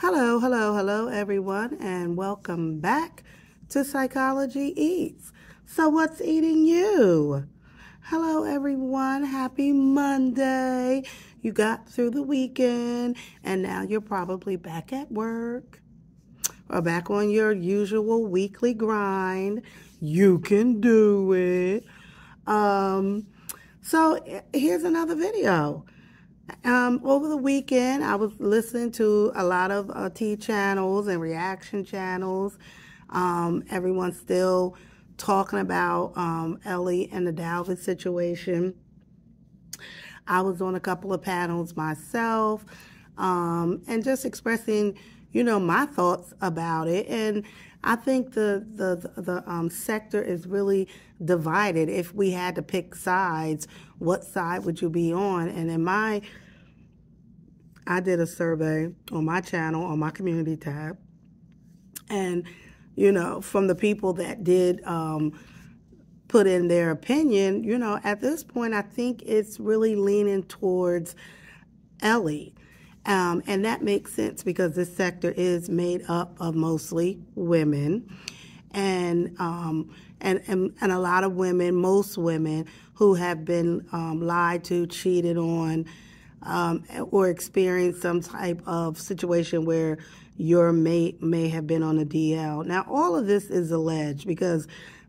Hello, hello, hello, everyone, and welcome back to Psychology Eats. So, what's eating you? Hello, everyone. Happy Monday. You got through the weekend, and now you're probably back at work or back on your usual weekly grind. You can do it. Um, Here's another video. Over the weekend, I was listening to a lot of tea channels and reaction channels. Everyone's still talking about Ellie and the Dalvin situation. I was on a couple of panels myself, and just expressing, my thoughts about it. And I think the sector is really divided. If we had to pick sides, what side would you be on? And I did a survey on my channel, on my community tab, and from the people that did put in their opinion, at this point, I think it's really leaning towards Ellie. And that makes sense because this sector is made up of mostly women, and a lot of women, most women who have been lied to, cheated on, or experienced some type of situation where your mate may have been on a DL. Now, all of this is alleged because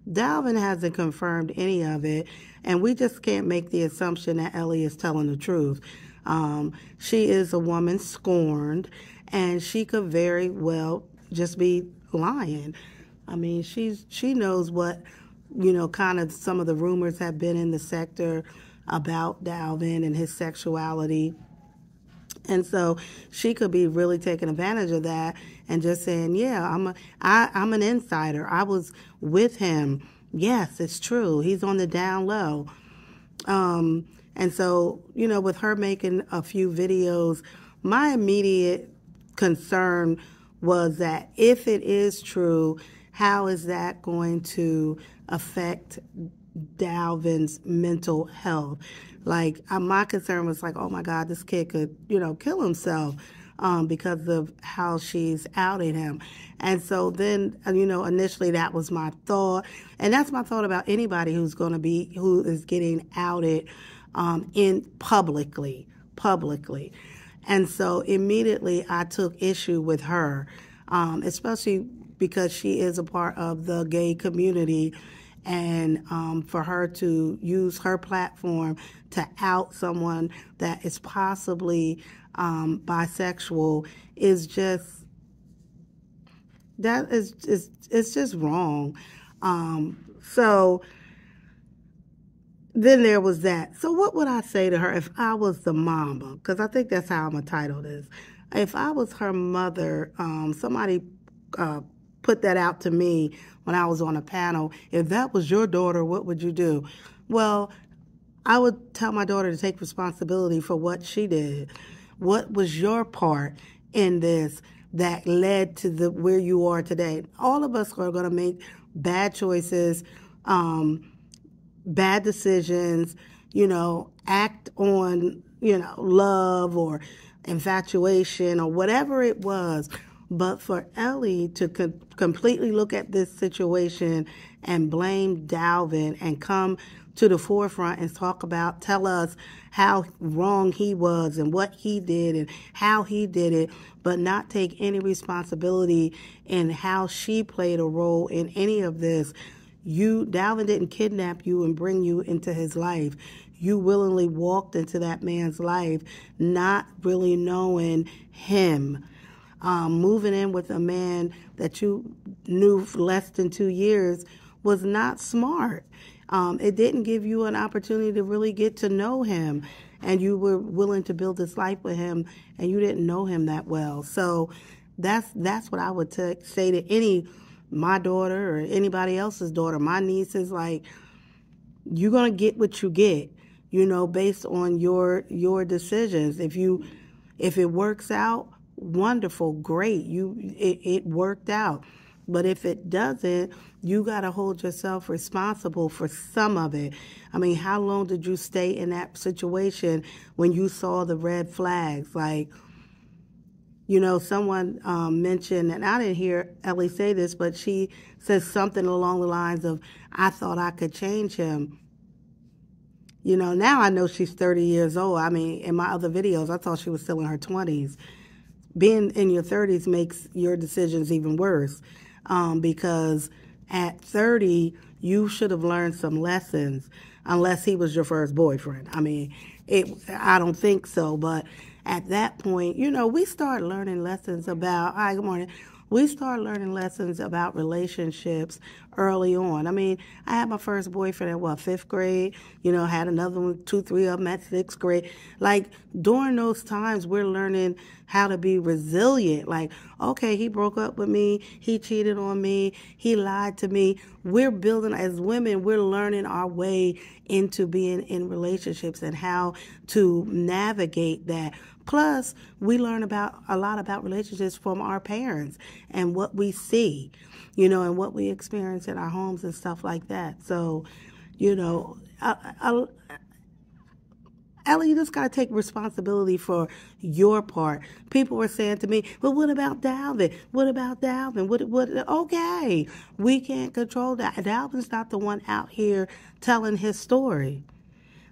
Dalvin hasn't confirmed any of it, and we just can't make the assumption that Ellie is telling the truth. She is a woman scorned, and she could very well just be lying. I mean, she knows what, kind of some of the rumors have been in the sector about Dalvin and his sexuality. And so she could be really taking advantage of that and just saying, yeah, I'm an insider. I was with him. Yes, it's true. He's on the down low. And so, with her making a few videos, my immediate concern was that if it is true, how is that going to affect Dalvin's mental health? Like, my concern was like, oh my God, this kid could, kill himself because of how she's outing him. And so then, initially that was my thought. And that's my thought about anybody who is getting outed in publicly. And so immediately I took issue with her, especially because she is a part of the gay community. And for her to use her platform to out someone that is possibly bisexual is just, it's just wrong. So then there was that. So what would I say to her if I was the mama? Because I think that's how I'm going to title this. If I was her mother, somebody put that out to me when I was on a panel. If that was your daughter, what would you do? Well, I would tell my daughter to take responsibility for what she did. What was your part in this that led to where you are today? All of us are going to make bad choices, bad decisions, act on, love or infatuation or whatever it was. But for Ellie to completely look at this situation and blame Dalvin and come to the forefront and tell us how wrong he was and what he did and how he did it, but not take any responsibility in how she played a role in any of this. Dalvin didn't kidnap you and bring you into his life. You willingly walked into that man's life, not really knowing him. Moving in with a man that you knew for less than 2 years was not smart. It didn't give you an opportunity to really get to know him, and you were willing to build this life with him, and you didn't know him that well. So that's what I would say to my daughter or anybody else's daughter, my nieces. Like, you're gonna get what you get, based on your decisions. If it works out, wonderful, great. It worked out. But if it doesn't, you got to hold yourself responsible for some of it. I mean, how long did you stay in that situation when you saw the red flags? Like, You know, someone mentioned, and I didn't hear Ellie say this, but she says something along the lines of, I thought I could change him. You know, now I know she's 30 years old. I mean, in my other videos, I thought she was still in her 20s. Being in your 30s makes your decisions even worse, because at 30, you should have learned some lessons, unless he was your first boyfriend. I mean, I don't think so, but at that point, you know, we start learning lessons about, hi, good morning. We start learning lessons about relationships early on. I mean, I had my first boyfriend at, what, 5th grade? You know, had another one, 2, 3 of them at 6th grade. Like, during those times, we're learning how to be resilient. Like, okay, he broke up with me. He cheated on me. He lied to me. We're building, as women, we're learning our way into being in relationships and how to navigate that. Plus, we learn a lot about relationships from our parents and what we see, you know, and what we experience in our homes and stuff like that. So, you know, Ellie, you just got to take responsibility for your part. People were saying to me, well, what about Dalvin? What about Dalvin? Okay, we can't control that. Dalvin's not the one out here telling his story.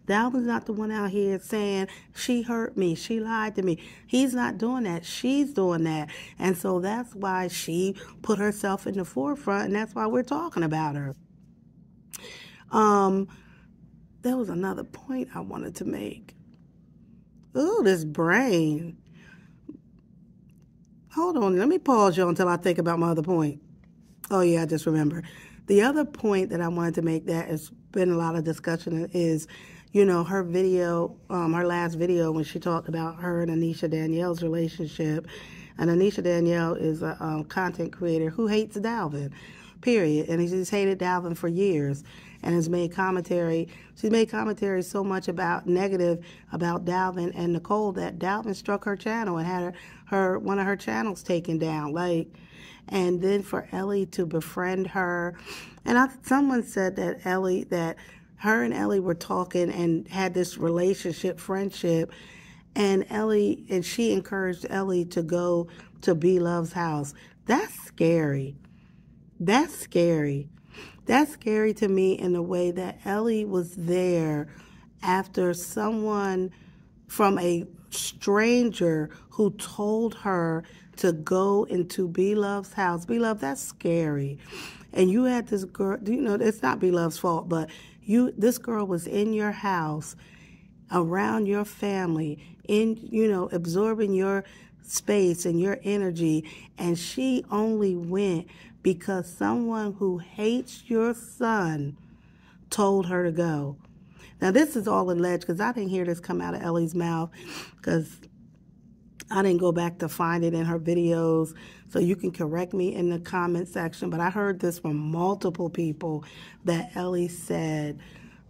Dalvin's not the one out here saying, she hurt me, she lied to me. He's not doing that. She's doing that. And so that's why she put herself in the forefront, and that's why we're talking about her. There was another point I wanted to make. Ooh, this brain. Hold on, let me pause you until I think about my other point. Oh, yeah, I just remember. The other point that I wanted to make that has been a lot of discussion is, you know, her video, her last video when she talked about her and Anisha Danielle's relationship. And Anisha Danielle is a content creator who hates Dalvin, period. And she's hated Dalvin for years and has made commentary. She's made commentary so much negative about Dalvin and Nicole that Dalvin struck her channel and had one of her channels taken down. Like, and then for Ellie to befriend her. And someone said that her and Ellie were talking and had this relationship, friendship, and she encouraged Ellie to go to B Love's house. That's scary. That's scary. That's scary to me in the way that Ellie was there after someone from a stranger who told her to go into B Love's house. B Love, that's scary. And you had this girl, you know, it's not B Love's fault, but this girl was in your house, around your family, you know, absorbing your space and your energy, and she only went because someone who hates your son told her to go. Now, this is all alleged because I didn't hear this come out of Ellie's mouth because I didn't go back to find it in her videos, so you can correct me in the comment section. But I heard this from multiple people that Ellie said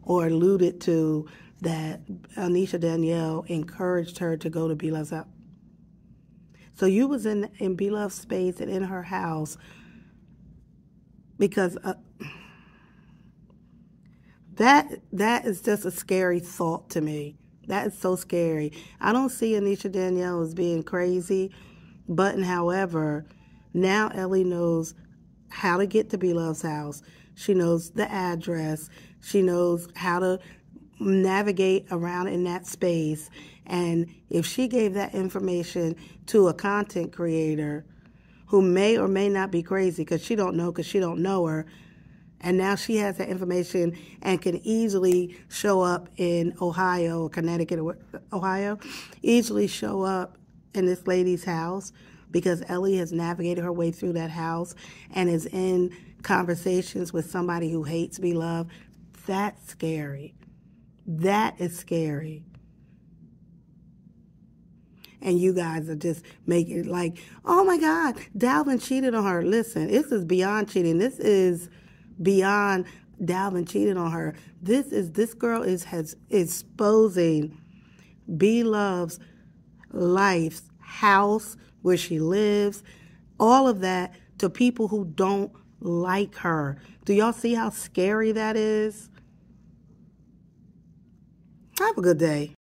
or alluded to that Anisha Danielle encouraged her to go to B Love's house. So you was in B Love's space and in her house because that is just a scary thought to me. That is so scary. I don't see Anisha Danielle as being crazy, but however, now Ellie knows how to get to B Love's house. She knows the address. She knows how to navigate around in that space. And if she gave that information to a content creator who may or may not be crazy because she don't know her, and now she has that information and can easily show up in Ohio or Connecticut or Ohio, easily show up in this lady's house because Ellie has navigated her way through that house and is in conversations with somebody who hates B Love. That's scary. That is scary. And you guys are just making it like, oh my God, Dalvin cheated on her. Listen, this is beyond cheating. This is beyond Dalvin cheated on her. This girl is exposing B Love's life, house, where she lives, all of that to people who don't like her. Do y'all see how scary that is? Have a good day.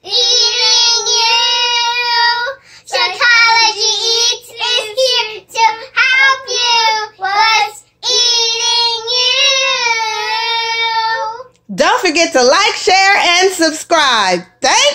Eating you, psychology. forget to like, share, and subscribe. Thank